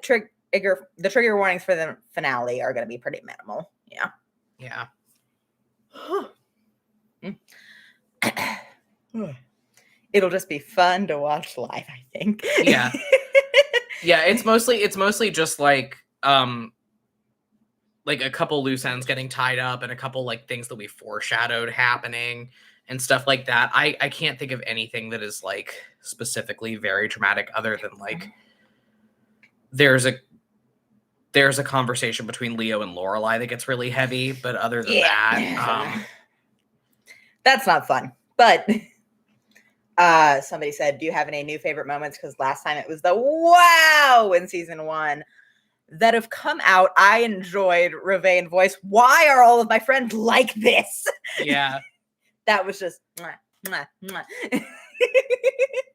trigger warnings for the finale are going to be pretty minimal. Yeah. It'll just be fun to watch live, I think. Yeah. Yeah, it's mostly just like a couple loose ends getting tied up and a couple like things that we foreshadowed happening and stuff like that. I can't think of anything that is like specifically very dramatic other than like there's a conversation between Leo and Lorelai that gets really heavy, but other than that, that's not fun. But somebody said, do you have any new favorite moments? Because last time it was the wow in season 1 that have come out. I enjoyed Ravane voice. Why are all of my friends like this? Yeah. That was just mwah, mwah, mwah.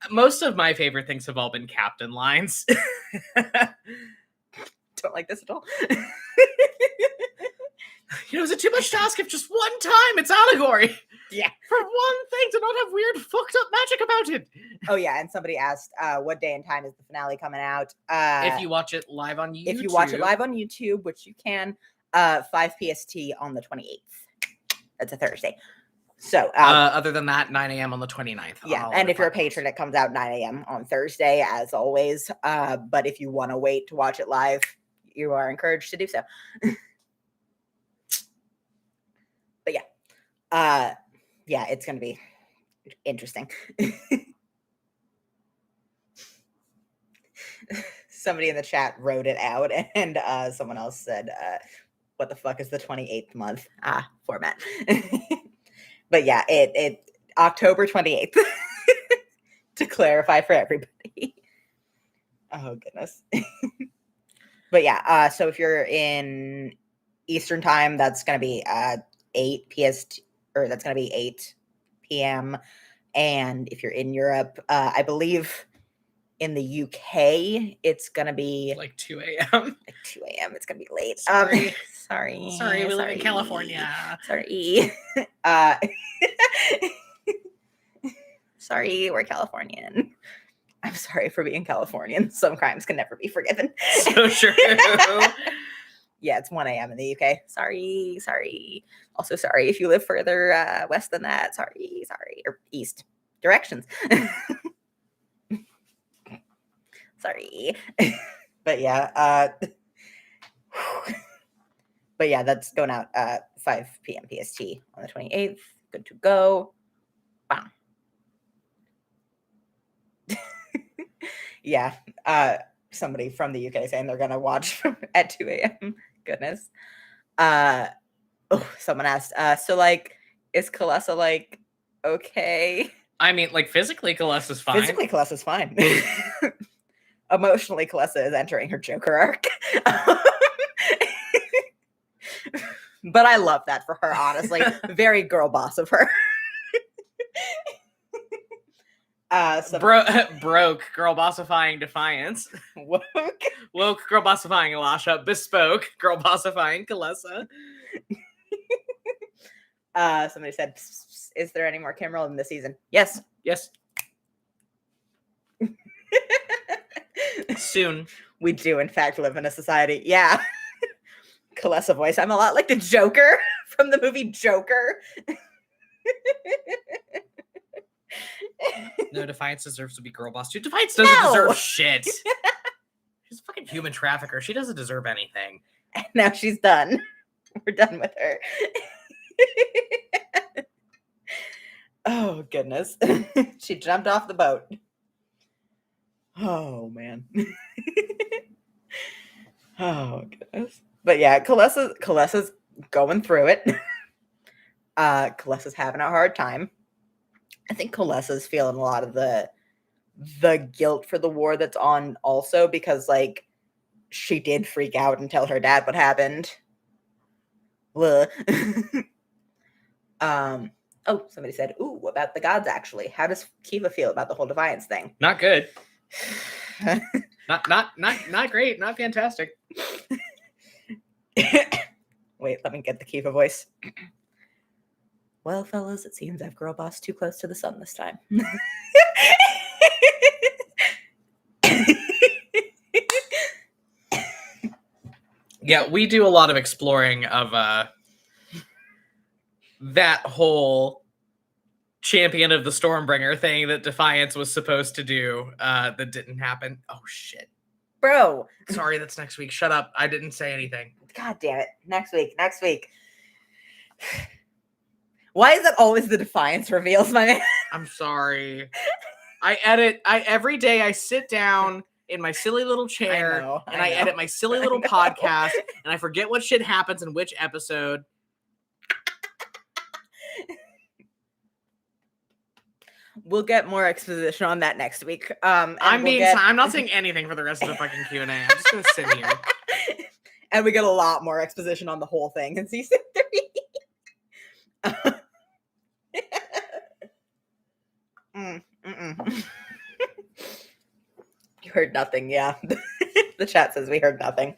Most of my favorite things have all been captain lines. Don't like this at all. Is it too much to ask if just one time it's allegory? Yeah. For one thing to not have weird fucked up magic about it. Oh yeah, and somebody asked what day and time is the finale coming out? If you watch it live on YouTube. If you watch it live on YouTube, which you can, 5 PST on the 28th. That's a Thursday. So other than that, 9 a.m. on the 29th. Yeah, and if you're a patron, it comes out 9 a.m. on Thursday, as always. But if you want to wait to watch it live, you are encouraged to do so. But yeah, it's going to be interesting. somebody in the chat wrote it out, and someone else said, what the fuck is the 28th month? Format. But yeah, it October 28th. To clarify for everybody. Oh goodness. But yeah, so if you're in Eastern time, that's gonna be 8 PST, or that's gonna be 8 p.m. And if you're in Europe, I believe in the UK, it's gonna be like 2 a.m. Like 2 a.m. It's gonna be late. Sorry. Sorry, We live in California. Sorry. Sorry, we're Californian. I'm sorry for being Californian. Some crimes can never be forgiven. So true. Yeah, it's 1 a.m. in the UK. Sorry. Also, sorry if you live further west than that. Sorry. Or east. Directions. Sorry. But yeah, that's going out 5 p.m. PST on the 28th. Good to go. Bam. Yeah. Somebody from the UK saying they're gonna watch at 2 a.m. Goodness. Someone asked, so like, is Kalesa like okay? I mean, like physically, Kalesa's fine. Physically, Kalesa's fine. Emotionally, Kalesa is entering her Joker arc. But I love that for her, honestly. Very girl boss of her. Broke girl bossifying Defiance. Woke girl bossifying Elasha. Bespoke girl bossifying Kalesa. Somebody said, is there any more Kimrel in this season? Yes. Soon. We do, in fact, live in a society. Yeah. Kalesa voice. I'm a lot like the Joker from the movie Joker. No, Defiance deserves to be girl boss too. Defiance doesn't deserve shit. She's a fucking human trafficker. She doesn't deserve anything. And now she's done. We're done with her. Oh, goodness. She jumped off the boat. Oh, man. Oh, goodness. But yeah, Kalesa's going through it. Kalesa's having a hard time. I think Kalesa's feeling a lot of the guilt for the war that's on also, because like she did freak out and tell her dad what happened. Somebody said, ooh, about the gods actually. How does Kiva feel about the whole Defiance thing? Not good. not great, not fantastic. Wait, let me get the Kiva voice. Well, fellas, it seems I've girl bossed too close to the sun this time. Yeah, we do a lot of exploring of that whole champion of the Stormbringer thing that Defiance was supposed to do that didn't happen. Oh, shit. Bro. Sorry, that's next week. Shut up. I didn't say anything. God damn it. Next week. Why is it always the Defiance reveals, my man? I'm sorry. Every day I sit down in my silly little chair I edit my silly little podcast, and I forget what shit happens in which episode. We'll get more exposition on that next week. I'm not saying anything for the rest of the fucking Q&A. I'm just gonna sit here. And we get a lot more exposition on the whole thing in season 3. You heard nothing, yeah. The chat says we heard nothing.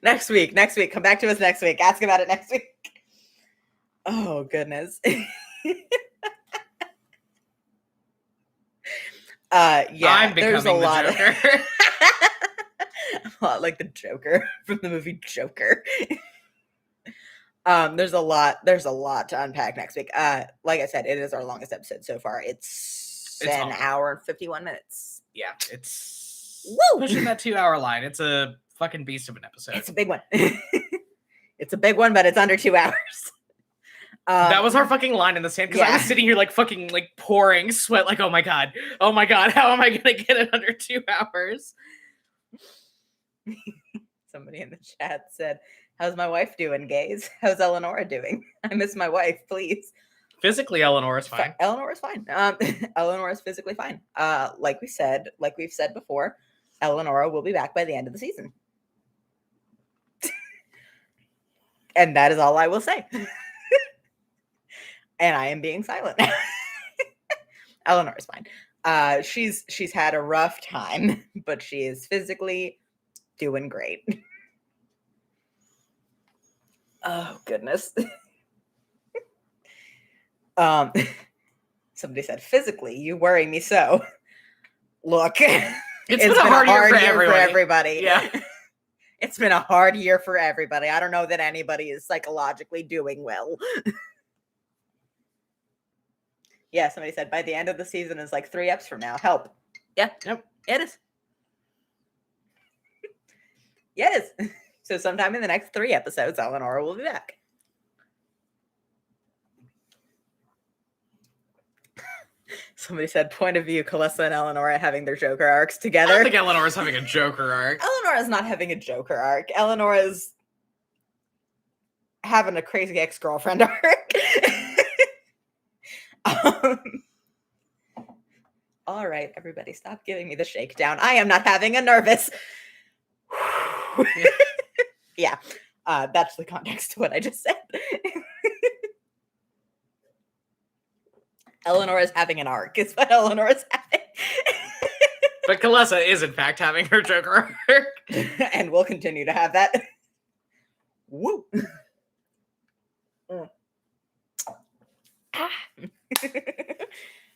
Next week. Come back to us next week. Ask about it next week. Oh, goodness. I'm there's becoming the Joker. A lot like the Joker from the movie Joker. There's a lot to unpack next week. Like I said, it is our longest episode so far. It's an hour and 51 minutes. Yeah, it's Woo! Pushing that 2-hour line. It's a fucking beast of an episode. It's a big one. It's a big one, but it's under 2 hours. That was our fucking line in the sand, because I was sitting here like fucking like pouring sweat, like, oh my god, how am I gonna get it under 2 hours? Somebody in the chat said, how's my wife doing, gays? How's Eleonora doing? I miss my wife, please. Physically, Eleanor's fine. Eleanor's fine. Eleanor's physically fine. Like we've said before, Eleonora will be back by the end of the season. And that is all I will say. And I am being silent. Eleanor's fine. She's had a rough time, but she is physically doing great. Oh goodness. Somebody said, physically, you worry me so. Look, it's been a hard year for everybody. Yeah. It's been a hard year for everybody. I don't know that anybody is psychologically doing well. Yeah, somebody said by the end of the season is like 3 eps from now. Help. Yeah. Yep. It is. Yeah, it is. So sometime in the next 3 episodes, Eleonora will be back. Somebody said, point of view, Kalissa and Eleonora having their Joker arcs together. I don't think Eleanor's having a Joker arc. Eleonora's not having a Joker arc. Eleonora's having a crazy ex-girlfriend arc. All right, everybody, stop giving me the shakedown. I am not having a nervous. Yeah, that's the context to what I just said. Eleonora's having an arc, is what Eleonora's having. But Kalissa is, in fact, having her Joker arc. And we'll continue to have that. Woo!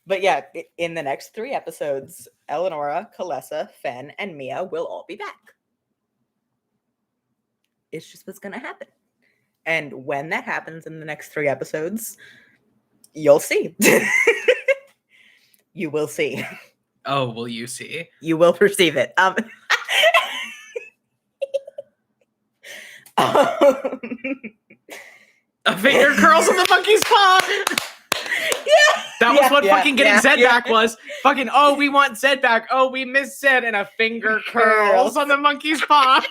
But yeah, in the next 3 episodes, Eleonora, Kalissa, Fen, and Mia will all be back. It's just what's going to happen. And when that happens in the next 3 episodes, you'll see. You will see. Oh, will you see? You will perceive it. A finger curls on the monkey's paw. Yeah. That was what fucking getting Zed back was. Fucking, oh, we want Zed back. Oh, we miss Zed, and a finger curls on the monkey's paw.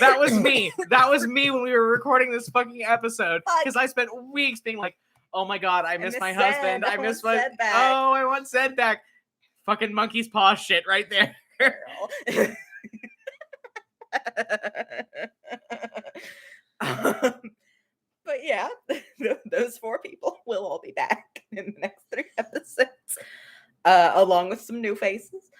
That was me. That was me when we were recording this fucking episode. Because I spent weeks being like, oh my god, I miss my husband. I miss my... Oh, I want Zed back. Fucking monkey's paw shit right there. But yeah, those 4 people will all be back in the next 3 episodes, along with some new faces.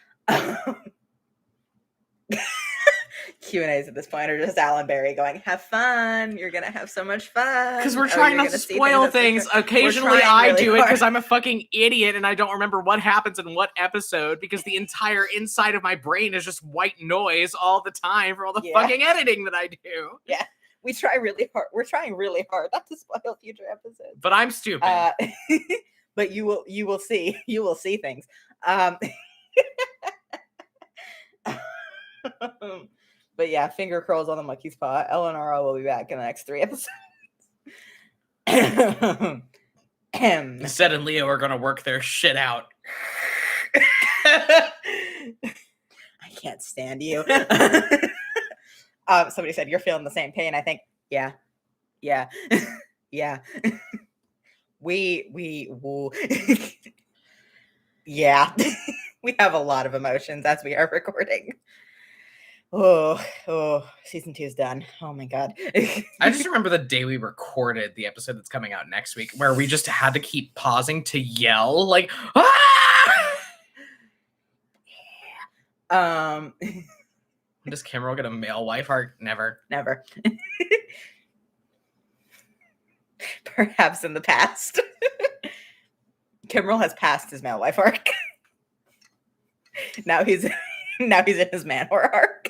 Q&As at this point are just Alan Berry going, have fun. You're going to have so much fun. Because we're trying not to spoil things. Occasionally I do it because I'm a fucking idiot and I don't remember what happens in what episode because the entire inside of my brain is just white noise all the time for all the fucking editing that I do. Yeah. We try really hard. We're trying really hard not to spoil future episodes. But I'm stupid. But you will see. You will see things. But yeah, finger curls on the monkey's paw. Eleonora will be back in the next 3 episodes. Zed and Leo are going to work their shit out. I can't stand you. Somebody said, you're feeling the same pain. I think, yeah. Yeah. Woo. Yeah. We have a lot of emotions as we are recording. Oh, season 2 is done. Oh my god. I just remember the day we recorded the episode that's coming out next week where we just had to keep pausing to yell like, ah! Does Kimmerl get a male wife arc? Never. Perhaps in the past. Kimmerl has passed his male wife arc. Now he's in his man whore arc.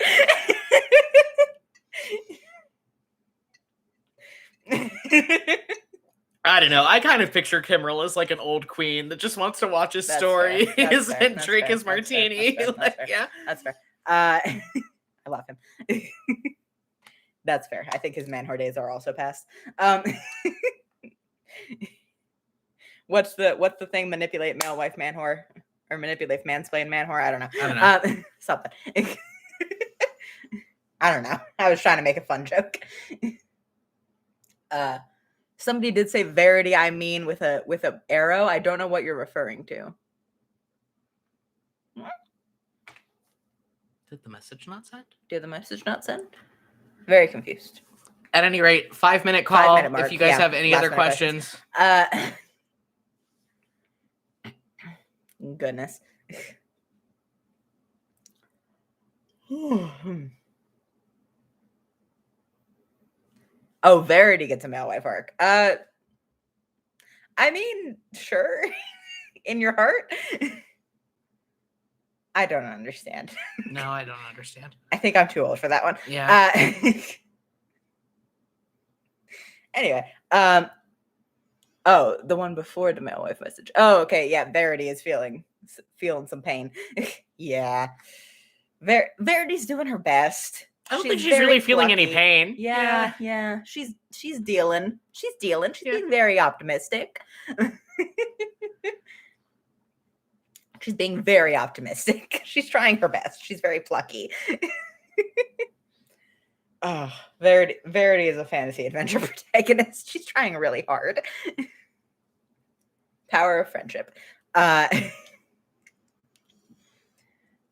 I don't know. I kind of picture Kimmerl as like an old queen that just wants to watch his stories and drink his martini. That's fair. I love him. That's fair. I think his man whore days are also past. What's the thing? Manipulate male wife man whore, or manipulate mansplain man whore? I don't know. Something. I don't know. I was trying to make a fun joke. Somebody did say Verity. I mean, with a arrow. I don't know what you're referring to. Did the message not send? Did the message not send? Very confused. At any rate, 5-minute call. 5 minute mark. If you guys have any other questions. Goodness. Oh, Verity gets a male wife arc. I mean, sure. In your heart. I don't understand. No, I don't understand. I think I'm too old for that one. Yeah. Anyway, oh, the one before the male wife message. Oh, okay, yeah, Verity is feeling some pain. Yeah. Verity's doing her best. I don't think she's really feeling any pain. Yeah. She's dealing. She's being very optimistic. She's being very optimistic. She's trying her best. She's very plucky. Oh, Verity is a fantasy adventure protagonist. She's trying really hard. Power of friendship.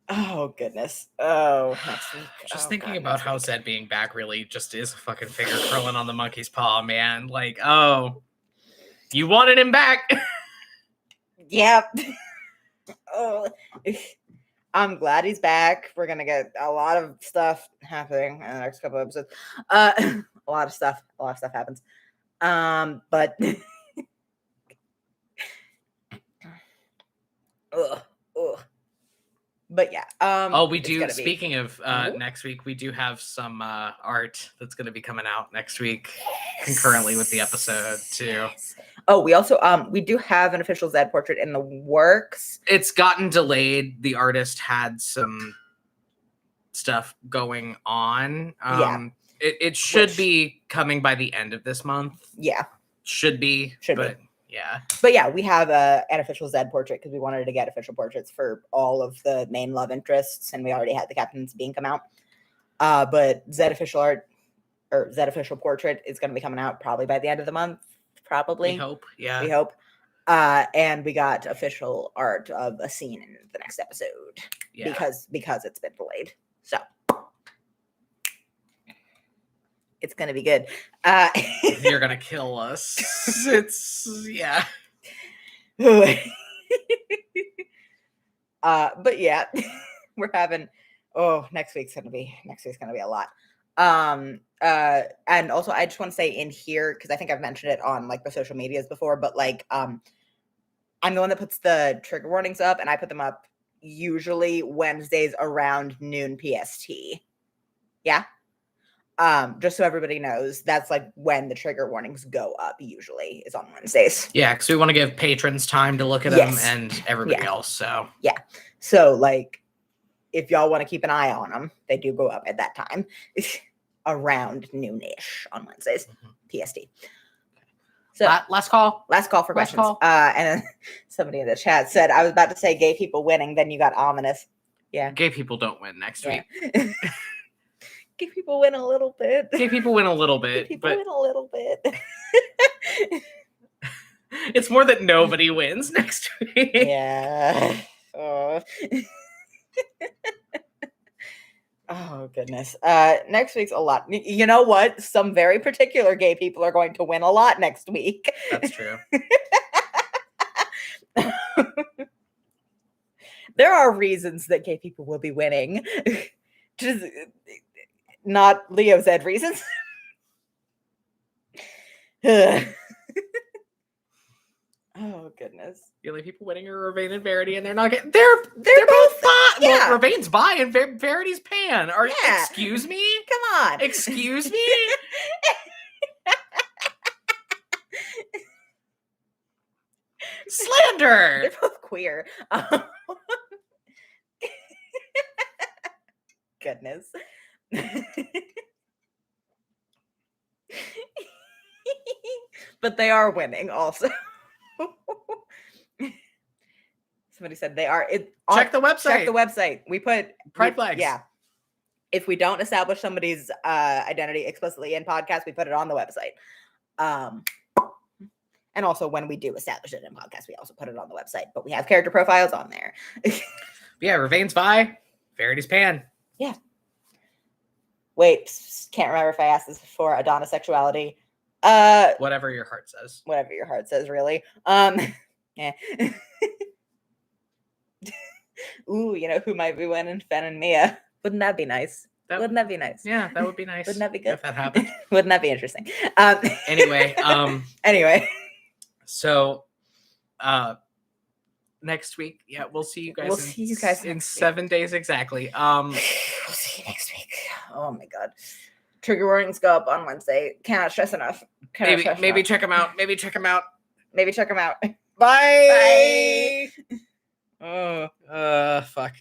Oh, goodness. Oh, next week. Just thinking about how Zed being back really just is a fucking finger curling on the monkey's paw, man. Like, oh, you wanted him back. Yep. Oh, I'm glad he's back. We're gonna get a lot of stuff happening in the next couple of episodes. A lot of stuff happens. But but yeah. We do. Speaking of next week, we do have some art that's going to be coming out next week, concurrently with the episode too. Oh, we also we do have an official Zed portrait in the works. It's gotten delayed. The artist had some stuff going on. It should be coming by the end of this month. Yeah, should be. Yeah. But yeah, we have an official Zed portrait because we wanted to get official portraits for all of the main love interests, and we already had the Captain's Bean come out. But Zed official art or Zed official portrait is going to be coming out probably by the end of the month. Probably. We hope. Yeah. We hope. And we got official art of a scene in the next episode because it's been delayed. So it's gonna be good. You're gonna kill us. It's but yeah, we're having next week's gonna be a lot. And also I just want to say in here, because I think I've mentioned it on like the social medias before, but like I'm the one that puts the trigger warnings up, and I put them up usually Wednesdays around noon PST. Yeah. Just so everybody knows, that's like when the trigger warnings go up, usually is on Wednesdays. Yeah, because we want to give patrons time to look at them and everybody else. So yeah. So like if y'all want to keep an eye on them, they do go up at that time. Around noonish on Wednesdays, PST. So last call for questions. And then somebody in the chat said, I was about to say gay people winning, then you got ominous. Yeah. Gay people don't win next week. Gay people win a little bit. Gay people win a little bit. Win a little bit. It's more that nobody wins next week. Yeah. Oh, goodness. Next week's a lot. You know what? Some very particular gay people are going to win a lot next week. That's true. There are reasons that gay people will be winning. Just not Leo Zed reasons. Oh, goodness. The only people winning are Ravane and Verity, and they're not getting. They're both fine. Yeah. Well, Ravane's bi and Verity's pan. Excuse me? Come on. Excuse me? Slander. They're both queer. Goodness. but they are winning also. Somebody said they are. Check the website. Check the website. We put Pride flags. Yeah. If we don't establish somebody's identity explicitly in podcast, we put it on the website. And also when we do establish it in podcast, we also put it on the website. But we have character profiles on there. Yeah, Ravain's bi, Verity's pan. Yeah. Wait, can't remember if I asked this before. Adonis sexuality. Whatever your heart says. Whatever your heart says, really. Yeah. Ooh, you know who might be winning? Fen and Mia. Wouldn't that be nice? Wouldn't that be nice? Yeah, that would be nice. Wouldn't that be good? If that happened. Wouldn't that be interesting? Anyway, Anyway. So next week, yeah, we'll see you guys. We'll see you guys in next 7 days exactly. We'll see you next week. Oh my god. Trigger warnings go up on Wednesday. Cannot stress enough. Maybe check them out. Maybe check them out. Maybe check them out. Bye. Bye. Fuck.